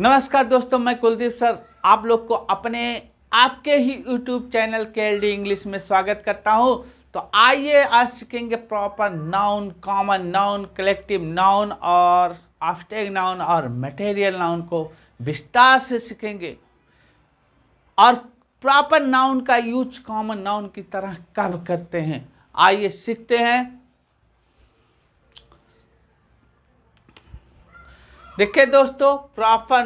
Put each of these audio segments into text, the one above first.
नमस्कार दोस्तों, मैं कुलदीप सर आप लोग को अपने आपके ही YouTube चैनल केएलडी इंग्लिश में स्वागत करता हूं। तो आइए आज सीखेंगे proper noun, common noun, collective noun और ऑब्जेक्ट नाउन और मटेरियल नाउन को विस्तार से सीखेंगे और प्रॉपर नाउन का यूज कॉमन नाउन की तरह कब करते हैं, आइए सीखते हैं। देखिए दोस्तों, प्रॉपर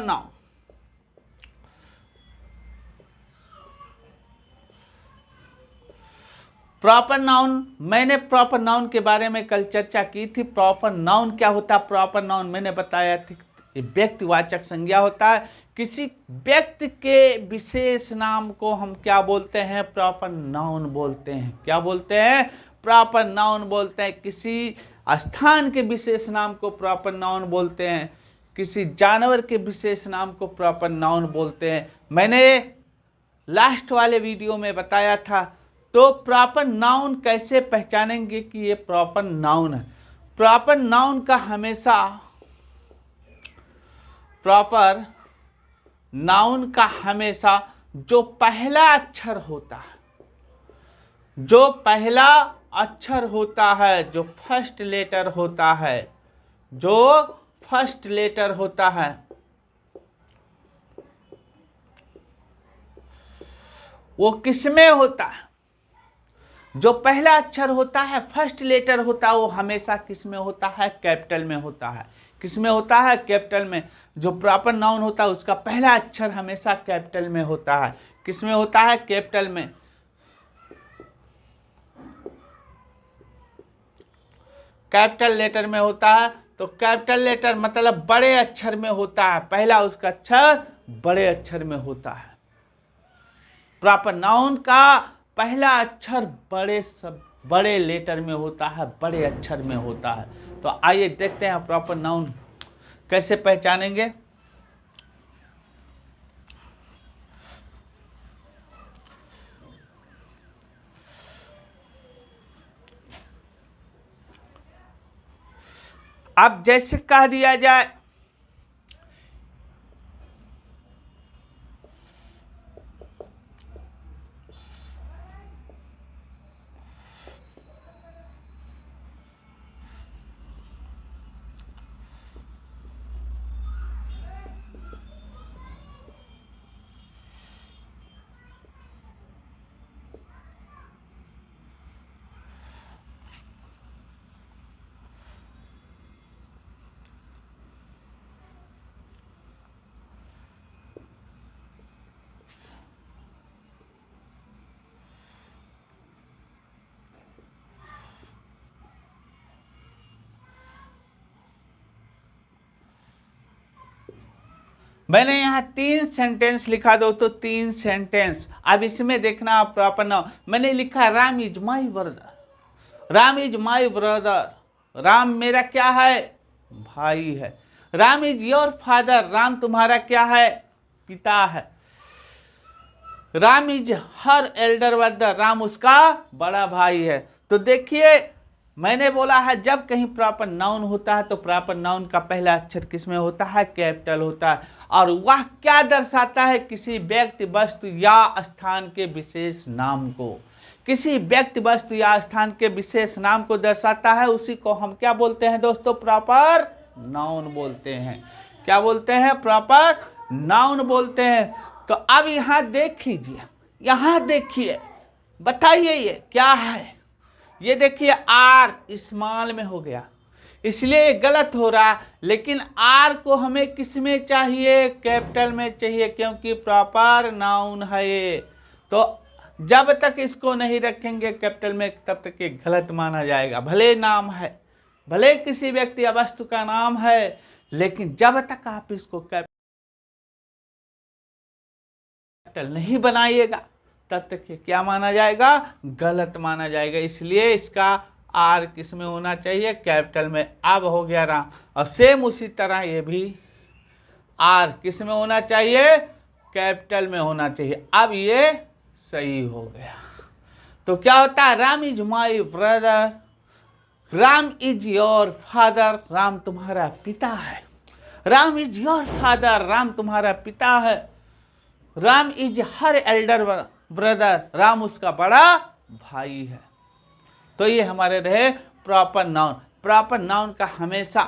नाउन मैंने प्रॉपर नाउन के बारे में कल चर्चा की थी। प्रॉपर नाउन क्या होता है? प्रॉपर नाउन मैंने बताया थी व्यक्तिवाचक संज्ञा होता है। किसी व्यक्ति के विशेष नाम को हम क्या बोलते हैं? प्रॉपर नाउन बोलते हैं। क्या बोलते हैं? प्रॉपर नाउन बोलते हैं। किसी स्थान के विशेष नाम को प्रॉपर नाउन बोलते हैं। किसी जानवर के विशेष नाम को प्रॉपर नाउन बोलते हैं। मैंने लास्ट वाले वीडियो में बताया था। तो प्रॉपर नाउन कैसे पहचानेंगे कि ये प्रॉपर नाउन है? प्रॉपर नाउन का हमेशा जो पहला अक्षर होता है, जो फर्स्ट लेटर होता है, वो किसमें होता है? जो पहला अक्षर होता है, फर्स्ट लेटर होता है, वो हमेशा किसमें होता है? कैपिटल में होता है। किसमें होता है? कैपिटल में। जो प्रॉपर नाउन होता है उसका पहला अक्षर हमेशा कैपिटल में होता है। किसमें होता है? कैपिटल में। कैपिटल लेटर में होता है। तो कैपिटल लेटर मतलब बड़े अक्षर में होता है। पहला उसका अक्षर बड़े अक्षर में होता है। प्रॉपर नाउन का पहला अक्षर बड़े लेटर में होता है, बड़े अक्षर में होता है। तो आइए देखते हैं प्रॉपर नाउन कैसे पहचानेंगे। अब जैसे कह दिया जाए मैंने यहाँ 3 सेंटेंस लिखा दो, तो 3 सेंटेंस। अब इसमें देखना प्रॉपर नाउन। मैंने लिखा Ram is my brother. Ram is my brother. Ram मेरा क्या है? भाई है। Ram is your father. Ram तुम्हारा क्या है? पिता है। Ram is her Elder brother. Ram उसका बड़ा भाई है। तो देखिए, मैंने बोला है जब कहीं प्रॉपर नाउन होता है तो प्रॉपर नाउन का पहला अक्षर किसमें होता है? कैपिटल होता है। और वह क्या दर्शाता है? किसी व्यक्ति, वस्तु या स्थान के विशेष नाम को। किसी व्यक्ति, वस्तु या स्थान के विशेष नाम को दर्शाता है। उसी को हम क्या बोलते हैं दोस्तों? प्रॉपर नाउन बोलते हैं। क्या बोलते हैं? प्रॉपर नाउन बोलते हैं। तो अब यहाँ देख लीजिए, यहाँ देखिए, बताइए ये क्या है? ये देखिए आर स्मॉल में हो गया, इसलिए गलत हो रहा। लेकिन आर को हमें किस में चाहिए? कैपिटल में चाहिए, क्योंकि प्रॉपर नाउन है ये। तो जब तक इसको नहीं रखेंगे कैपिटल में, तब तक ये गलत माना जाएगा। भले नाम है, भले किसी व्यक्ति या वस्तु का नाम है, लेकिन जब तक आप इसको कैपिटल नहीं बनाइएगा तब तक ये क्या माना जाएगा? गलत माना जाएगा। इसलिए इसका आर किस में होना चाहिए? कैपिटल में। अब हो गया राम। और सेम उसी तरह ये भी आर किस में होना चाहिए? कैपिटल में होना चाहिए। अब ये सही हो गया। तो क्या होता है? Ram is my brother. Ram is your father. Ram तुम्हारा पिता है। Ram is your father, Ram तुम्हारा पिता है। Ram is her Elder brother, Ram उसका बड़ा भाई है। तो ये हमारे रहे प्रॉपर नाउन। प्रॉपर नाउन का हमेशा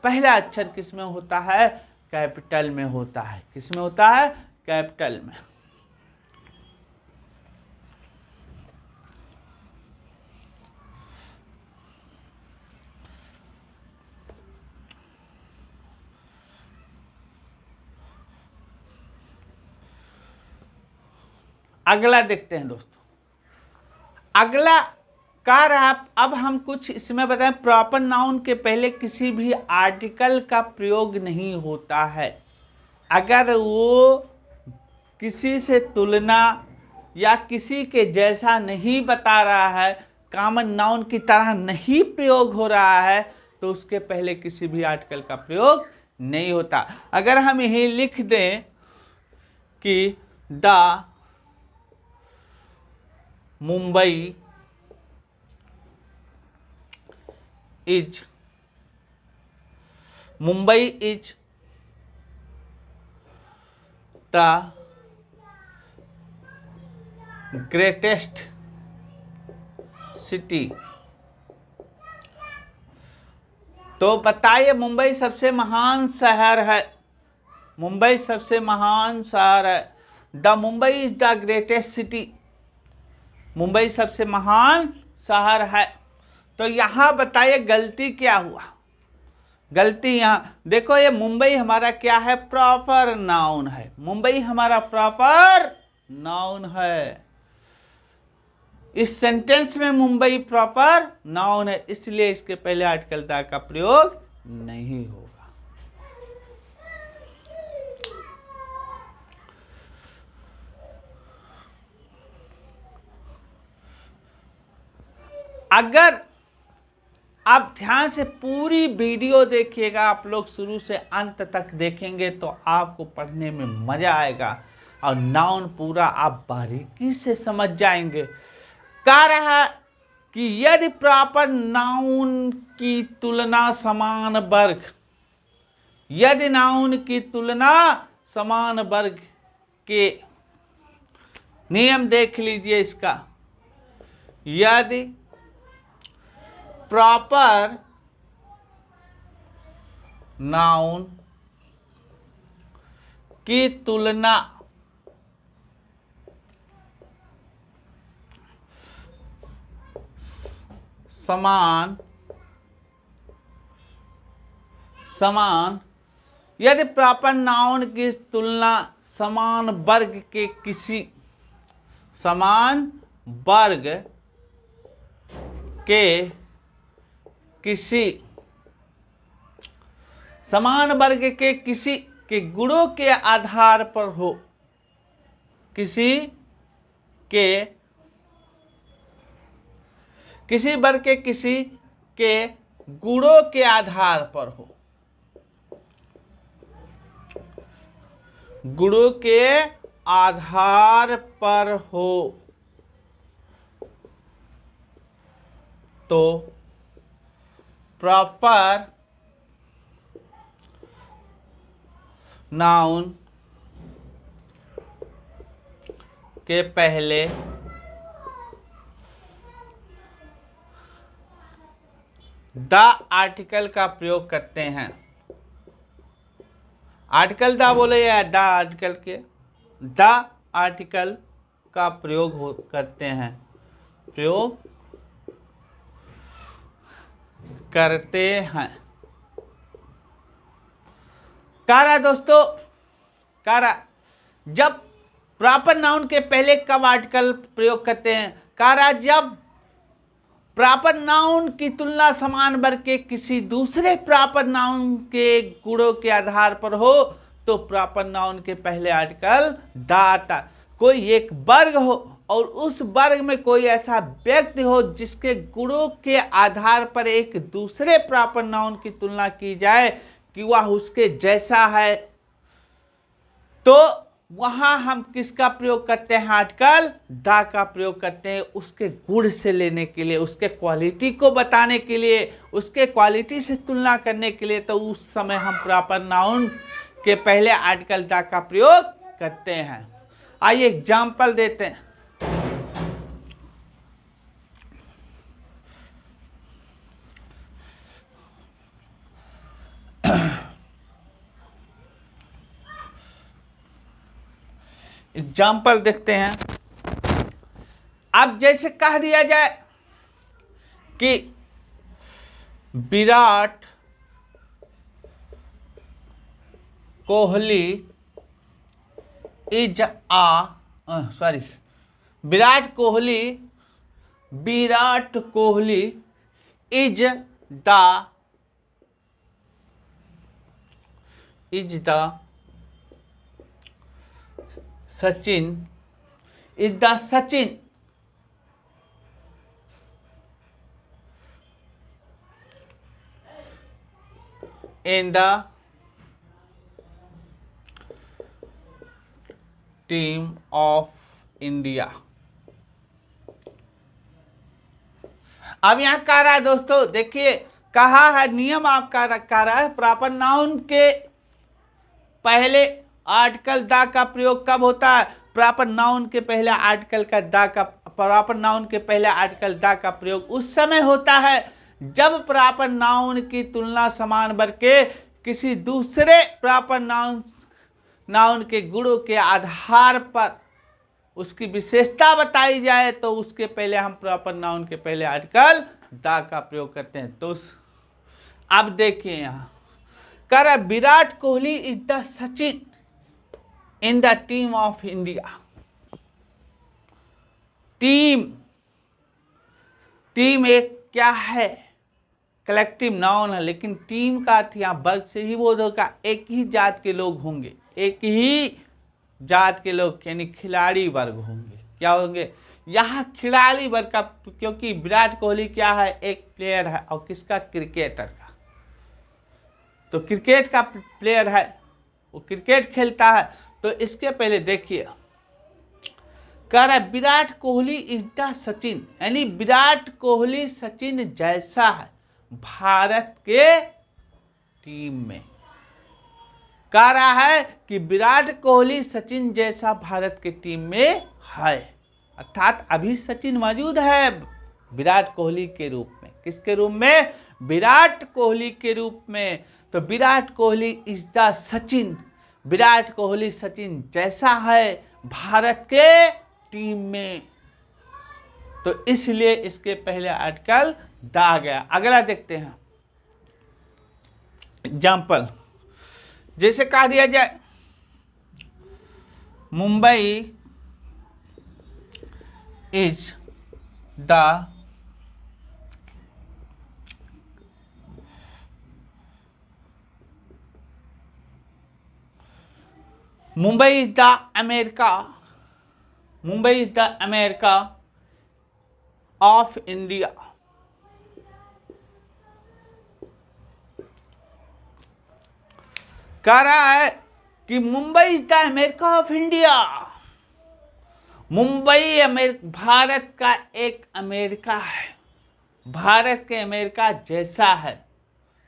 पहला अक्षर किस में होता है? कैपिटल में होता है। किस में होता है? कैपिटल में। अगला देखते हैं दोस्तों। अगला कार्य अब हम कुछ इसमें बताएं। प्रॉपर नाउन के पहले किसी भी आर्टिकल का प्रयोग नहीं होता है। अगर वो किसी से तुलना या किसी के जैसा नहीं बता रहा है, कॉमन नाउन की तरह नहीं प्रयोग हो रहा है, तो उसके पहले किसी भी आर्टिकल का प्रयोग नहीं होता। अगर हम यही लिख दें कि the Mumbai is the greatest city, तो बताइए मुंबई सबसे महान शहर है। मुंबई सबसे महान शहर है। The Mumbai is the greatest city, Mumbai सबसे महान शहर है। तो यहां बताइए गलती क्या हुआ? गलती यहाँ देखो, ये मुंबई हमारा क्या है? प्रॉपर नाउन है। मुंबई हमारा प्रॉपर नाउन है। इस सेंटेंस में मुंबई प्रॉपर नाउन है, इसलिए इसके पहले आर्टिकल द का प्रयोग नहीं होगा। अगर आप ध्यान से पूरी वीडियो देखिएगा, आप लोग शुरू से अंत तक देखेंगे तो आपको पढ़ने में मजा आएगा और नाउन पूरा आप बारीकी से समझ जाएंगे। कह रहा है कि यदि प्रॉपर नाउन की तुलना समान वर्ग, यदि नाउन की तुलना समान वर्ग के, नियम देख लीजिए इसका। यदि प्रॉपर नाउन की तुलना समान यदि प्रॉपर नाउन की तुलना समान वर्ग के किसी समान वर्ग के किसी समान वर्ग के किसी के गुणों के आधार पर हो, किसी वर्ग के किसी के गुणों के आधार पर हो, गुणों के आधार पर हो, तो प्रॉपर नाउन के पहले द आर्टिकल का प्रयोग करते हैं। आर्टिकल द बोले या द आर्टिकल के, द आर्टिकल का प्रयोग करते हैं, प्रयोग करते हैं। कारा दोस्तों, कारा जब प्रॉपर नाउन के पहले कब आर्टिकल प्रयोग करते हैं? कारा जब प्रॉपर नाउन की तुलना समान वर्ग के किसी दूसरे प्रॉपर नाउन के गुणों के आधार पर हो, तो प्रॉपर नाउन के पहले आर्टिकल द आता। कोई एक वर्ग हो और उस वर्ग में कोई ऐसा व्यक्ति हो जिसके गुणों के आधार पर एक दूसरे प्रॉपर नाउन की तुलना की जाए कि वह उसके जैसा है, तो वहां हम किसका प्रयोग करते हैं आर्टिकल द का प्रयोग करते हैं, उसके गुण से लेने के लिए, उसके क्वालिटी को बताने के लिए, उसके क्वालिटी से तुलना करने के लिए। तो उस समय हम प्रॉपर नाउन के पहले आर्टिकल द का प्रयोग करते हैं। आइए एग्जाम्पल देते हैं। एग्जाम्पल देखते हैं। अब जैसे कह दिया जाए कि Virat Kohli is Virat Kohli is the Sachin in the team of India। अब यहां कह रहा है दोस्तों, देखिए कहा है नियम आपका कह रहा है प्रॉपर नाउन के पहले आर्टिकल द का प्रयोग कब होता है। प्रॉपर नाउन के पहले आर्टिकल का प्रॉपर नाउन के पहले आर्टिकल द का प्रयोग उस समय होता है जब प्रॉपर नाउन की तुलना समान वर्ग के किसी दूसरे प्रॉपर नाउन के गुणों के आधार पर उसकी विशेषता बताई जाए, तो उसके पहले हम प्रॉपर नाउन के पहले आर्टिकल द का प्रयोग करते हैं। तो अब देखिए यहां कह रहा है Virat Kohli is the Sachin in the team of India. Team एक क्या है, कलेक्टिव नाउन है, लेकिन टीम का अर्थ यहाँ वर्ग से ही बोध होगा, एक ही जात के लोग होंगे, एक ही जात के लोग यानी खिलाड़ी वर्ग होंगे। क्या होंगे यहाँ खिलाड़ी वर्ग का, क्योंकि विराट कोहली क्या है, एक प्लेयर है, और किसका, क्रिकेटर का। तो क्रिकेट का प्लेयर है, वो क्रिकेट खेलता है। तो इसके पहले देखिए कह रहा है विराट कोहली इज द सचिन, यानी विराट कोहली सचिन जैसा है भारत के टीम में। कह रहा है कि विराट कोहली सचिन जैसा भारत के टीम में है, अर्थात अभी सचिन मौजूद है विराट कोहली के रूप में। किसके रूप में, विराट कोहली के रूप में। तो विराट कोहली इज द सचिन, विराट कोहली सचिन जैसा है भारत के टीम में, तो इसलिए इसके पहले आर्टिकल द आ गया। अगला देखते हैं एग्जाम्पल। जैसे कह दिया जाए Mumbai is the America of India. कह रहा है कि Mumbai is the America of India. Mumbai Bharat का एक अमेरिका है, भारत के अमेरिका जैसा है।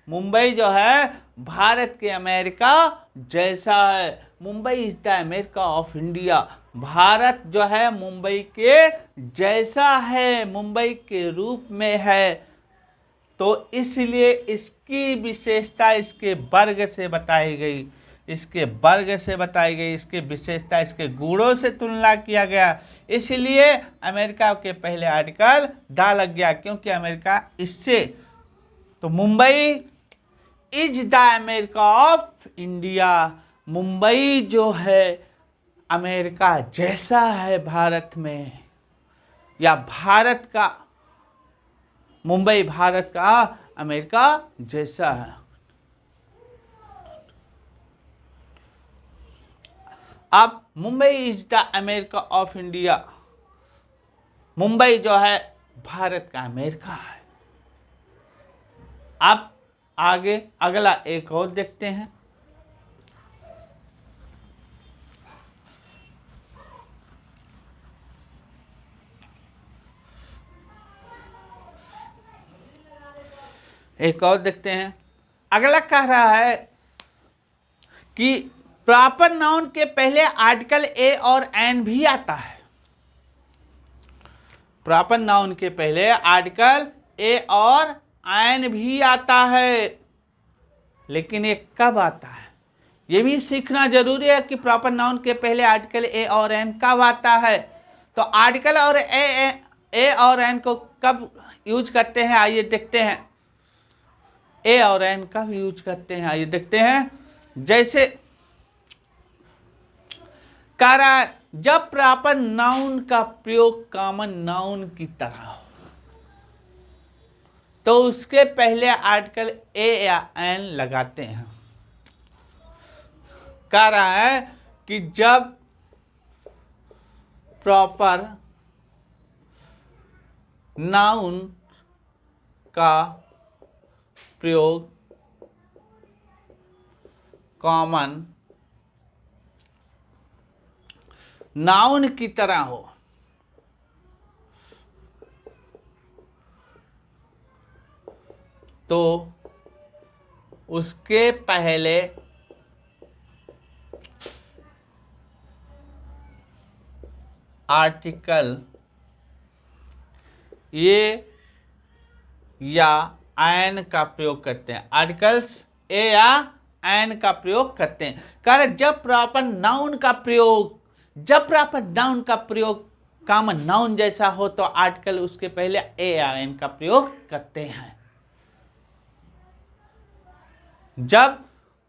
मुंबई जो है भारत के अमेरिका जैसा है। Mumbai is the America of India, Bharat जो है मुंबई के जैसा है, मुंबई के रूप में है। तो इसलिए इसकी विशेषता इसके वर्ग से बताई गई, इसके वर्ग से बताई गई, इसकी विशेषता इसके गुणों से तुलना किया गया, इसलिए अमेरिका के पहले आर्टिकल द लग गया, क्योंकि अमेरिका इससे। तो Mumbai is the America of India, Mumbai जो है अमेरिका जैसा है भारत में, या भारत का, मुंबई भारत का अमेरिका जैसा है। अब Mumbai is the America of India, Mumbai जो है भारत का अमेरिका है। अब आगे अगला एक और देखते हैं। एक और देखते हैं। अगला कह रहा है कि प्रॉपर नाउन के पहले आर्टिकल ए और एन भी आता है। प्रॉपर नाउन के पहले आर्टिकल ए और एन भी आता है, लेकिन ये कब आता है ये भी सीखना जरूरी है कि प्रॉपर नाउन के पहले आर्टिकल ए और एन कब आता है। तो आर्टिकल और ए और एन को कब यूज करते हैं आइए देखते हैं। ए और एन कब यूज करते हैं आइए देखते हैं। जैसे कह रहा है जब प्रॉपर नाउन का प्रयोग कॉमन नाउन की तरह हो तो उसके पहले आर्टिकल ए या एन लगाते हैं। कह रहा है कि जब प्रॉपर नाउन का प्रयोग कॉमन नाउन की तरह हो तो उसके पहले आर्टिकल ए या एन का प्रयोग करते हैं। आर्टिकल्स ए या एन का प्रयोग करते हैं। कारण जब प्रॉपर नाउन का प्रयोग कॉमन नाउन जैसा हो तो आर्टिकल उसके पहले ए या एन का प्रयोग करते हैं। जब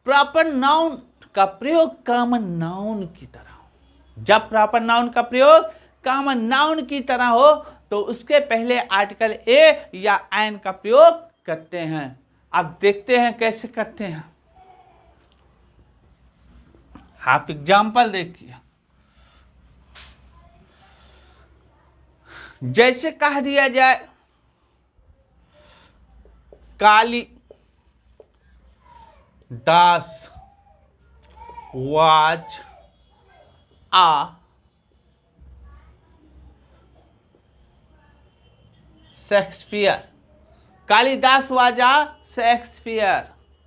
प्रॉपर नाउन का प्रयोग कॉमन नाउन की तरह हो, जब प्रॉपर नाउन का प्रयोग कॉमन नाउन की तरह हो तो उसके पहले आर्टिकल ए या एन का प्रयोग करते हैं। अब देखते हैं कैसे करते हैं। आप एग्जाम्पल देखिए। जैसे कह दिया जाए Kalidas was a Shakespeare. Kalidas was a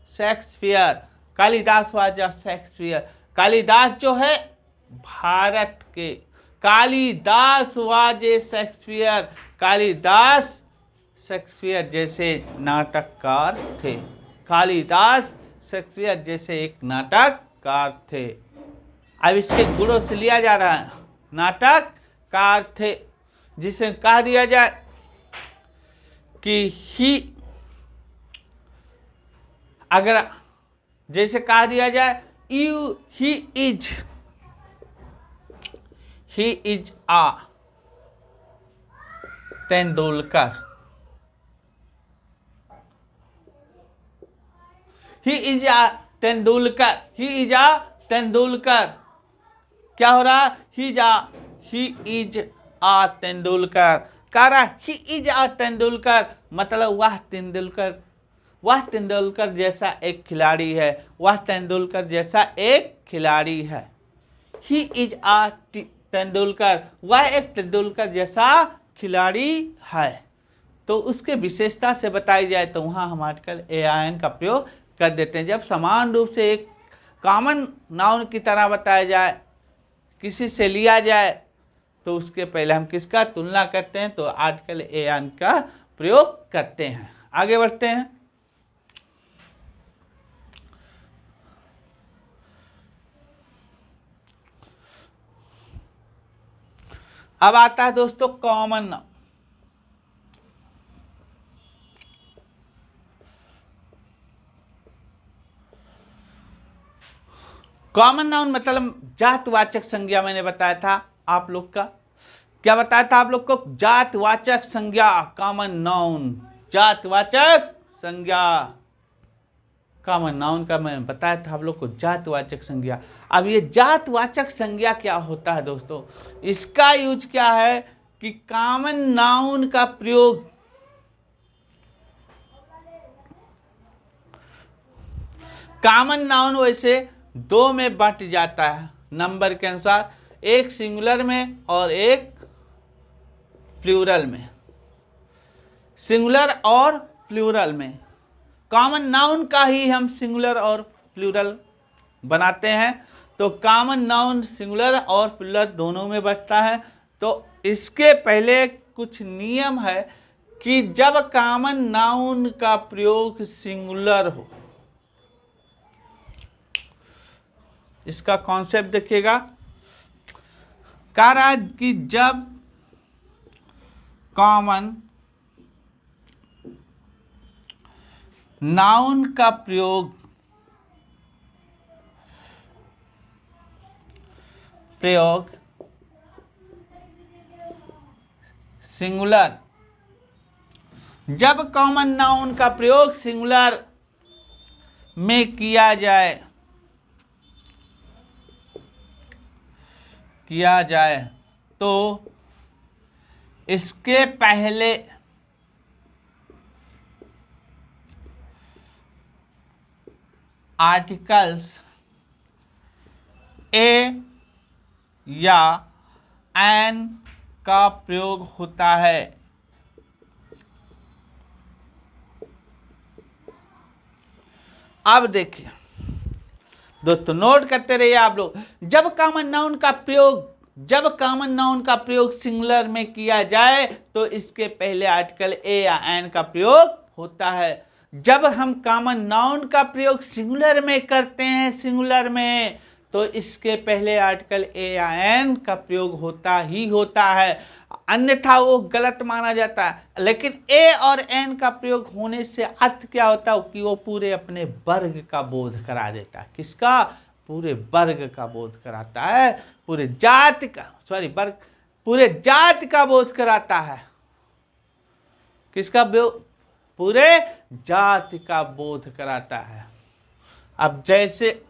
Shakespeare. Kalidas was a Shakespeare. Kalidas जो है भारत के, Kalidas was a Shakespeare. Kalidas Shakespeare जैसे नाटककार थे। कालिदास शेक्सपियर जैसे एक नाटककार थे। अब इसके गुणों से लिया जा रहा है नाटककार थे, जिसे कह दिया जाए कि ही, अगर जैसे कह दिया जाए he is a Tendulkar. He is a Tendulkar. क्या हो रहा? He is a Tendulkar. कह रहा ही इज आ तेंदुलकर मतलब वह तेंदुलकर जैसा एक खिलाड़ी है। वह तेंदुलकर जैसा एक खिलाड़ी है। ही इज आ तेंदुलकर, वह एक तेंदुलकर जैसा खिलाड़ी है। तो उसके विशेषता से बताई जाए तो वहाँ हम आर्टिकल ए एन का प्रयोग कर देते हैं। जब समान रूप से एक कॉमन नाउन की तरह बताया जाए, किसी से लिया जाए, तो उसके पहले हम किसका तुलना करते हैं? तो आर्टिकल ए एन का प्रयोग करते हैं। आगे बढ़ते हैं। अब आता है दोस्तों कॉमन नाउन। कॉमन नाउन मतलब जातवाचक संज्ञा। मैंने बताया था आप लोग का, क्या बताया था आप लोग को? जातवाचक संज्ञा कॉमन नाउन। जातवाचक संज्ञा कॉमन नाउन का मैं बताया था आप लोग को जातवाचक संज्ञा। अब ये जातवाचक संज्ञा क्या होता है दोस्तों? इसका यूज क्या है कि कॉमन नाउन का प्रयोग कॉमन नाउन वैसे दो में बंट जाता है नंबर के अनुसार, एक सिंगुलर में और एक प्लूरल में। सिंगुलर और प्लूरल में कॉमन नाउन का ही हम सिंगुलर और प्लूरल बनाते हैं। तो कॉमन नाउन सिंगुलर और प्लूरल दोनों में बचता है। तो इसके पहले कुछ नियम है कि जब कॉमन नाउन का प्रयोग सिंगुलर हो, इसका कॉन्सेप्ट देखिएगा, कह रहा है कि जब कॉमन नाउन का प्रयोग सिंगुलर, जब कॉमन नाउन का प्रयोग सिंगुलर में किया जाए तो इसके पहले आर्टिकल्स ए या एन का प्रयोग होता है। अब देखिए दोस्तों, नोट करते रहिए आप लोग। जब कॉमन नाउन का प्रयोग सिंगुलर में किया जाए तो इसके पहले आर्टिकल ए या एन का प्रयोग होता है। जब हम कॉमन नाउन का प्रयोग सिंगुलर में करते हैं, सिंगुलर में, तो इसके पहले आर्टिकल ए या एन का प्रयोग होता ही होता है, अन्यथा वो गलत माना जाता है। लेकिन ए और एन का प्रयोग होने से अर्थ क्या होता है कि वो पूरे अपने वर्ग का बोध करा देता है। किसका? पूरे वर्ग का बोध कराता है, पूरे जाति का, वर्ग, पूरे जाति का बोध कराता है। किसका? पूरे जाति का बोध कराता है। अब जैसे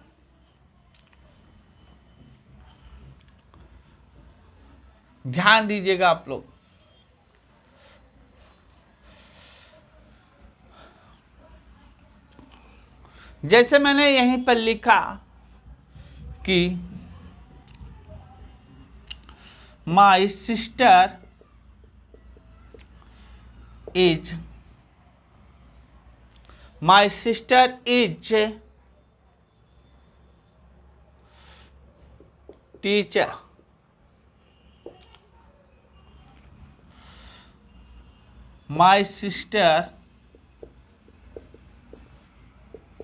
ध्यान दीजिएगा आप लोग, जैसे मैंने यहीं पर लिखा कि my sister is teacher. My sister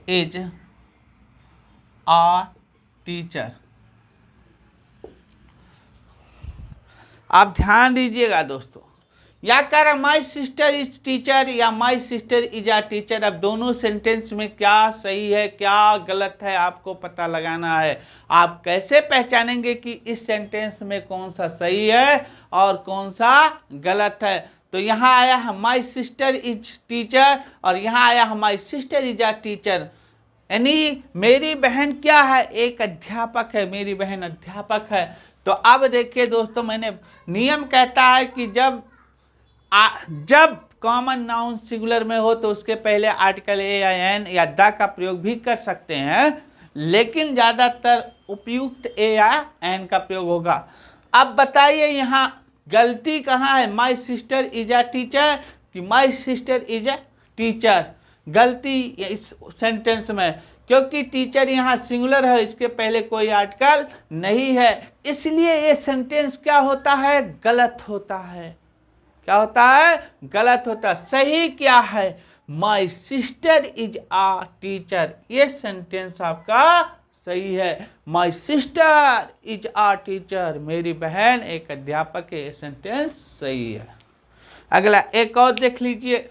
is a teacher। आप ध्यान दीजिएगा दोस्तों, या कह रहा माई सिस्टर इज टीचर या my sister is a teacher. अब दोनों सेंटेंस में क्या सही है क्या गलत है आपको पता लगाना है। आप कैसे पहचानेंगे कि इस सेंटेंस में कौन सा सही है और कौन सा गलत है? तो यहाँ आया है माई सिस्टर इज टीचर और यहाँ आया है my sister is a teacher, यानी मेरी बहन क्या है? एक अध्यापक है, मेरी बहन अध्यापक है। तो अब देखिए दोस्तों, मैंने नियम कहता है कि जब कॉमन नाउन सिंगुलर में हो तो उसके पहले आर्टिकल ए या एन या द का प्रयोग भी कर सकते हैं, लेकिन ज़्यादातर उपयुक्त ए या एन का प्रयोग होगा। अब बताइए यहाँ गलती कहाँ है? My sister is a teacher कि my sister is a teacher? गलती इस सेंटेंस में, क्योंकि टीचर यहाँ सिंगुलर है, इसके पहले कोई आर्टिकल नहीं है, इसलिए ये सेंटेंस क्या होता है? गलत होता है। क्या होता है? गलत होता है। सही क्या है? My sister is a teacher, ये सेंटेंस आपका सही है। My sister is a teacher, मेरी बहन एक अध्यापक है, ये सेंटेंस सही है। अगला एक और देख लीजिए,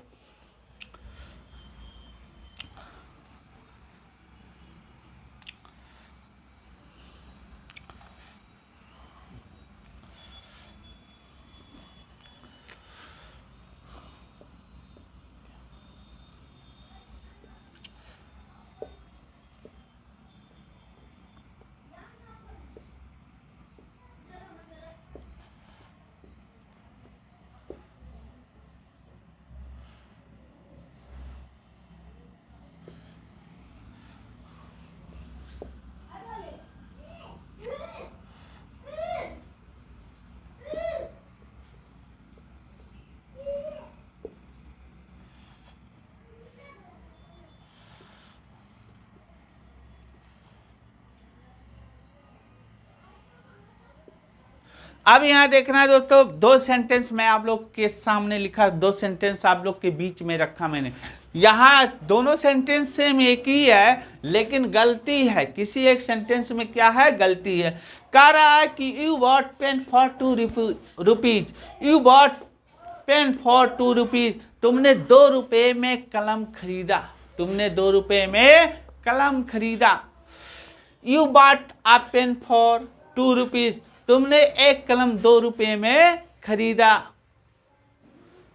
अब यहाँ देखना है दोस्तों, दो सेंटेंस मैं आप लोग के सामने लिखा, दो सेंटेंस आप लोग के बीच में रखा मैंने। यहाँ दोनों सेंटेंस सेम एक ही है, लेकिन गलती है, किसी एक सेंटेंस में क्या है, गलती है। कह रहा है कि you bought pen for 2 rupees, you bought pen for 2 rupees, तुमने 2 रुपये में कलम खरीदा, तुमने 2 रुपये में कलम खरीदा। You bought a pen for 2 rupees, तुमने एक कलम 2 रुपये में खरीदा।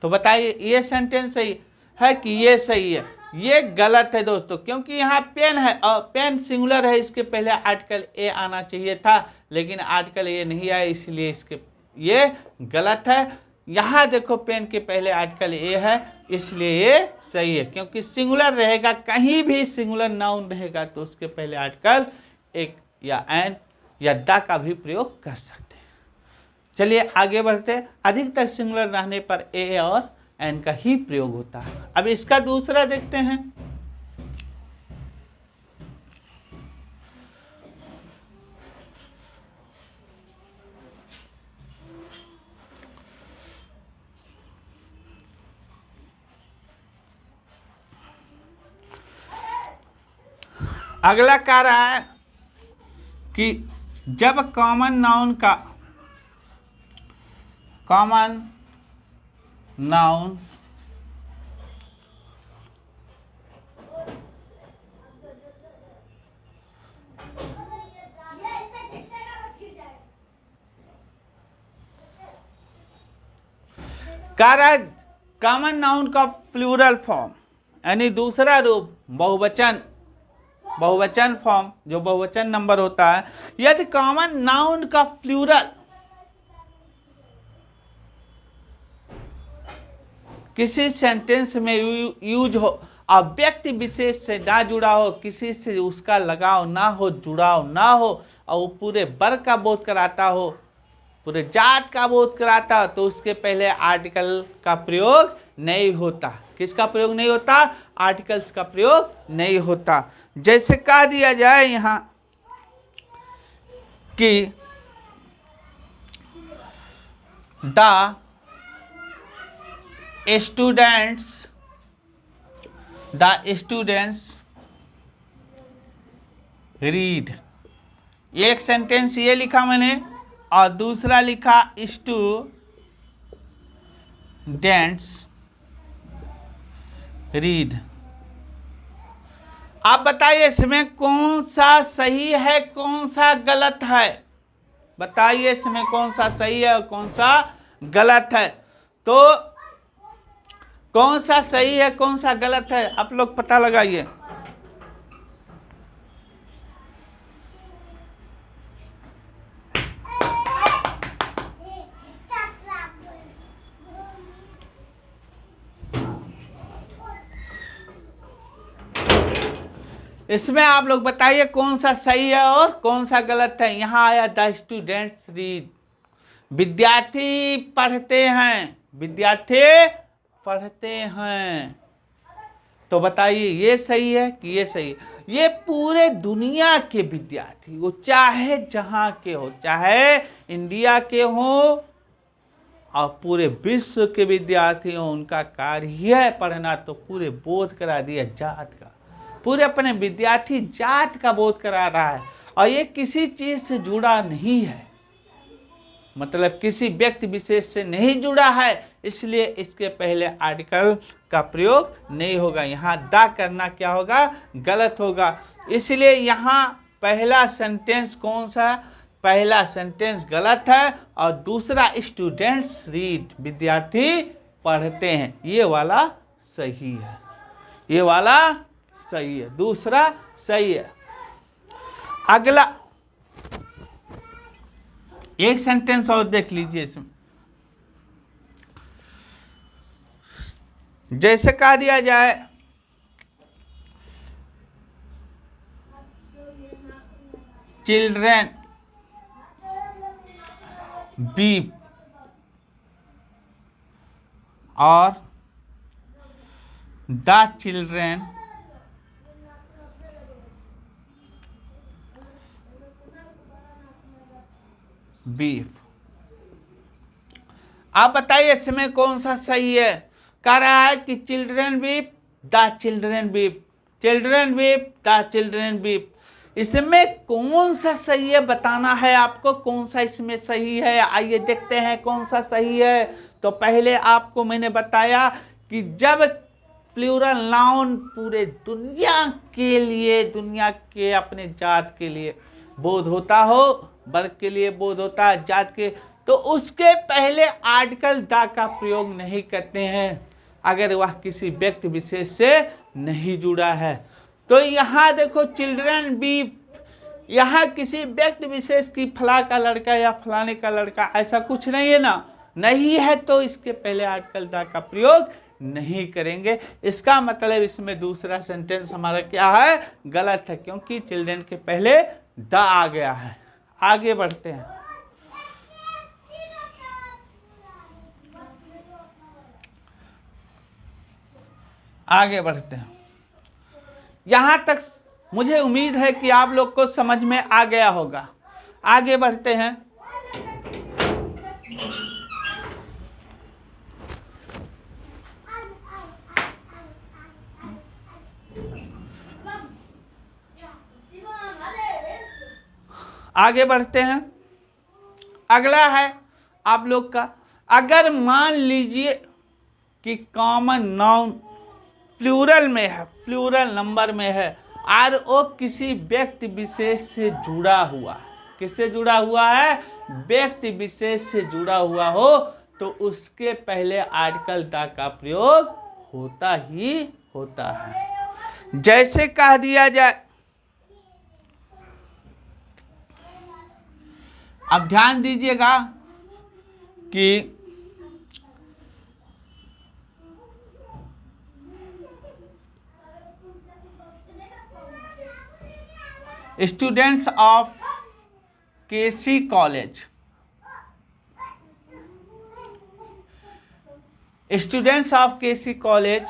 तो बताइए ये सेंटेंस सही है कि ये सही है? ये गलत है दोस्तों, क्योंकि यहाँ पेन है और पेन सिंगुलर है, इसके पहले आर्टिकल ए आना चाहिए था, लेकिन आर्टिकल ए नहीं आया, इसलिए इसके ये गलत है। यहाँ देखो पेन के पहले आर्टिकल ए है, इसलिए ये सही है, क्योंकि सिंगुलर रहेगा, कहीं भी सिंगुलर नाउन रहेगा तो उसके पहले आर्टिकल एक या एन या द का भी प्रयोग कर सकते हैं। चलिए आगे बढ़ते। अधिकतर सिंगुलर रहने पर ए और एन का ही प्रयोग होता है। अब इसका दूसरा देखते हैं। अगला कह रहा है कि जब कॉमन नाउन का कॉमन नाउन कह रहा है कॉमन नाउन का प्लूरल फॉर्म यानी दूसरा रूप बहुवचन फॉर्म, जो बहुवचन नंबर होता है, यदि कॉमन नाउन का प्लूरल किसी सेंटेंस में यूज हो और व्यक्ति विशेष से ना जुड़ा हो, किसी से उसका लगाव ना हो, जुड़ाव ना हो, और वो पूरे वर्ग का बोध कराता हो, पूरे जात का बोध कराता हो, तो उसके पहले आर्टिकल का प्रयोग नहीं होता। किसका प्रयोग नहीं होता? आर्टिकल्स का प्रयोग नहीं होता। जैसे कह दिया जाए यहाँ कि द स्टूडेंट्स रीड, एक सेंटेंस ये लिखा मैंने और दूसरा लिखा स्टूडेंट्स रीड। आप बताइए इसमें कौन सा सही है, कौन सा गलत है? बताइए इसमें कौन सा सही है और कौन सा गलत है। तो कौन सा सही है, कौन सा गलत है, आप लोग पता लगाइए। इसमें आप लोग बताइए कौन सा सही है और कौन सा गलत है। यहाँ आया द स्टूडेंट्स रीड, विद्यार्थी पढ़ते हैं, विद्यार्थी पढ़ते हैं। तो बताइए ये सही है कि ये सही है? ये पूरे दुनिया के विद्यार्थी, वो चाहे जहाँ के हो, चाहे इंडिया के हो और पूरे विश्व के विद्यार्थी हो, उनका कार्य ही है पढ़ना। तो पूरे बोध करा दिया जात का, पूरे अपने विद्यार्थी जात का बोध करा रहा है, और ये किसी चीज से जुड़ा नहीं है, मतलब किसी व्यक्ति विशेष से नहीं जुड़ा है, इसलिए इसके पहले आर्टिकल का प्रयोग नहीं होगा। यहाँ दा करना क्या होगा? गलत होगा। इसलिए यहाँ पहला सेंटेंस कौन सा? पहला सेंटेंस गलत है और दूसरा स्टूडेंट्स रीड, विद्यार्थी पढ़ते हैं, ये वाला सही है, ये वाला सही है, दूसरा सही है। अगला एक सेंटेंस और देख लीजिए इसमें। जैसे कह दिया जाए चिल्ड्रेन बीप और द चिल्ड्रेन बीफ। आप बताइए इसमें कौन सा सही है। कह रहा है कि children weep, the children weep, children weep, the children weep. इसमें कौन सा सही है बताना है आपको, कौन सा इसमें सही है। आइए देखते हैं कौन सा सही है। तो पहले आपको मैंने बताया कि जब प्लूरल नाउन पूरे दुनिया के लिए, दुनिया के अपने जात के लिए बोध होता हो, वर्ग के लिए बोध होता है, जात के, तो उसके पहले आर्टिकल द का प्रयोग नहीं करते हैं अगर वह किसी व्यक्ति विशेष से नहीं जुड़ा है। तो यहाँ देखो चिल्ड्रन बी, यहाँ किसी व्यक्ति विशेष की फला का लड़का या फलाने का लड़का ऐसा कुछ नहीं है ना, नहीं है, तो इसके पहले आर्टिकल द का प्रयोग नहीं करेंगे। इसका मतलब इसमें दूसरा सेंटेंस हमारा क्या है, गलत है, क्योंकि चिल्ड्रन के पहले द आ गया है। आगे बढ़ते हैं। आगे बढ़ते हैं। यहां तक मुझे उम्मीद है कि आप लोग को समझ में आ गया होगा। आगे बढ़ते हैं। आगे बढ़ते हैं। अगला है आप लोग का, अगर मान लीजिए कि कॉमन नाउन प्लूरल में है, प्लूरल नंबर में है, और वो किसी व्यक्ति विशेष से जुड़ा हुआ, किससे जुड़ा हुआ है, व्यक्ति विशेष से जुड़ा हुआ हो, तो उसके पहले आर्टिकल द का प्रयोग होता ही होता है। जैसे कह दिया जाए, अब ध्यान दीजिएगा कि students of KC college, students of KC college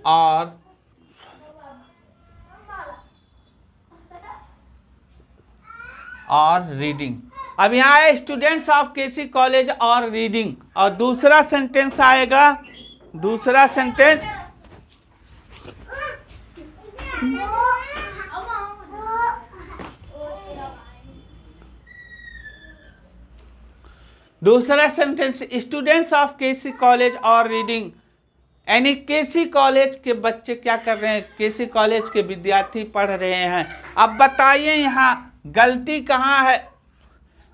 are reading. अब यहाँ है students of KC college are reading, और दूसरा सेंटेंस आएगा, दूसरा sentence students of KC college are reading, यानी केसी कॉलेज के बच्चे क्या कर रहे हैं, केसी कॉलेज के विद्यार्थी पढ़ रहे हैं। अब बताइए यहाँ गलती कहाँ है,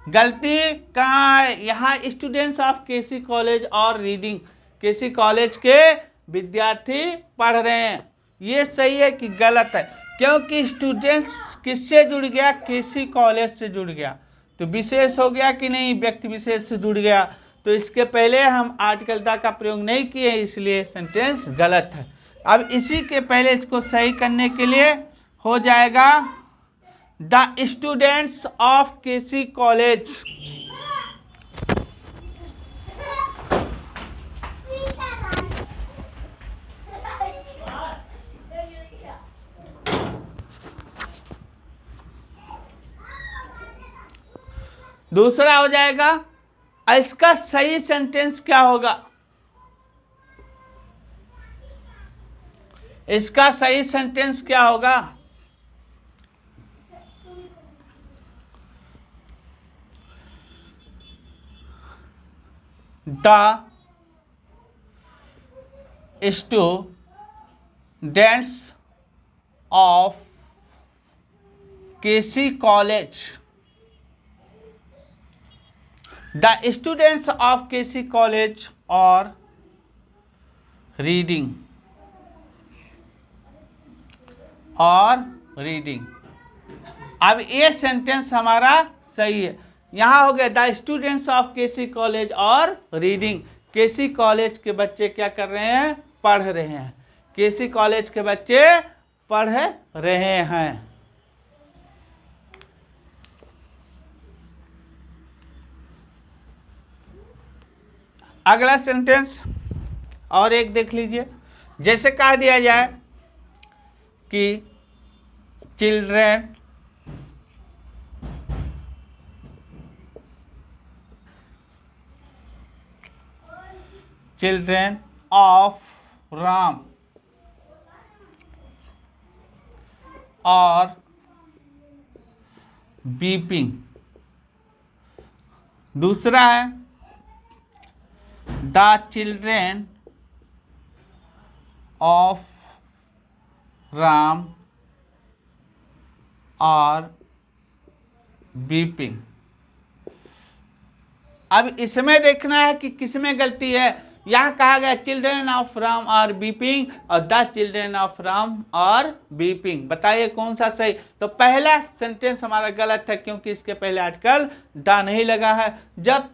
गलती कहाँ है। यहाँ students of KC college are reading, KC college के विद्यार्थी पढ़ रहे हैं, ये सही है कि गलत है, क्योंकि स्टूडेंट्स किससे जुड़ गया, केसी कॉलेज से जुड़ गया, तो विशेष हो गया कि नहीं, व्यक्ति विशेष से जुड़ गया, तो इसके पहले हम आर्टिकल द का प्रयोग नहीं किए, इसलिए सेंटेंस गलत है। अब इसी के पहले इसको सही करने के लिए हो जाएगा the students of KC college, दूसरा हो जाएगा। इसका सही सेंटेंस क्या होगा, इसका सही सेंटेंस क्या होगा, the students of KC college, the students of KC college are reading, अब ये सेंटेंस हमारा सही है। यहाँ हो गया the students of KC college are reading, KC college के बच्चे क्या कर रहे हैं, पढ़ रहे हैं, केसी कॉलेज के बच्चे पढ़ रहे हैं। अगला सेंटेंस और एक देख लीजिए। जैसे कह दिया जाए कि चिल्ड्रन चिल्ड्रेन ऑफ राम और वीपिंग। दूसरा है द चिल्ड्रेन ऑफ राम और वीपिंग। अब इसमें देखना है कि किसमें गलती है। यहां कहा गया चिल्ड्रेन ऑफ राम और वीपिंग और द चिल्ड्रेन ऑफ राम और वीपिंग। बताइए कौन सा सही। तो पहला सेंटेंस हमारा गलत है क्योंकि इसके पहले आर्टिकल द नहीं लगा है। जब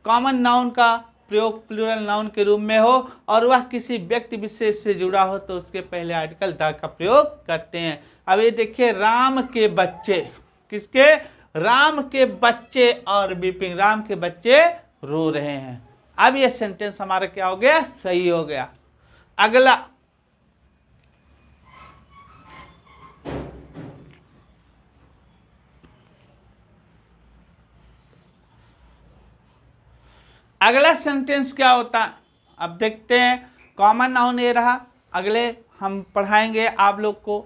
कॉमन नाउन का प्रयोग प्लूरल नाउन के रूप में हो और वह किसी व्यक्ति विशेष से जुड़ा हो तो उसके पहले आर्टिकल द का प्रयोग करते हैं। अब ये देखिए राम के बच्चे, किसके? राम के बच्चे और वीपिंग, राम के बच्चे रो रहे हैं। अब ये सेंटेंस हमारा क्या हो गया? सही हो गया। अगला अगला सेंटेंस क्या होता है अब देखते हैं। कॉमन नाउन ये रहा, अगले हम पढ़ाएंगे आप लोग को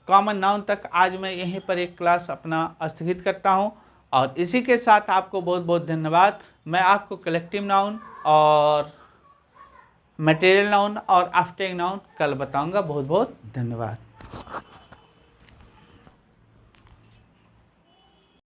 कॉमन नाउन तक। आज मैं यहीं पर एक क्लास अपना स्थगित करता हूं और इसी के साथ आपको बहुत बहुत धन्यवाद। मैं आपको कलेक्टिव नाउन और मटेरियल नाउन और आफ्टर नाउन कल बताऊंगा। बहुत बहुत धन्यवाद।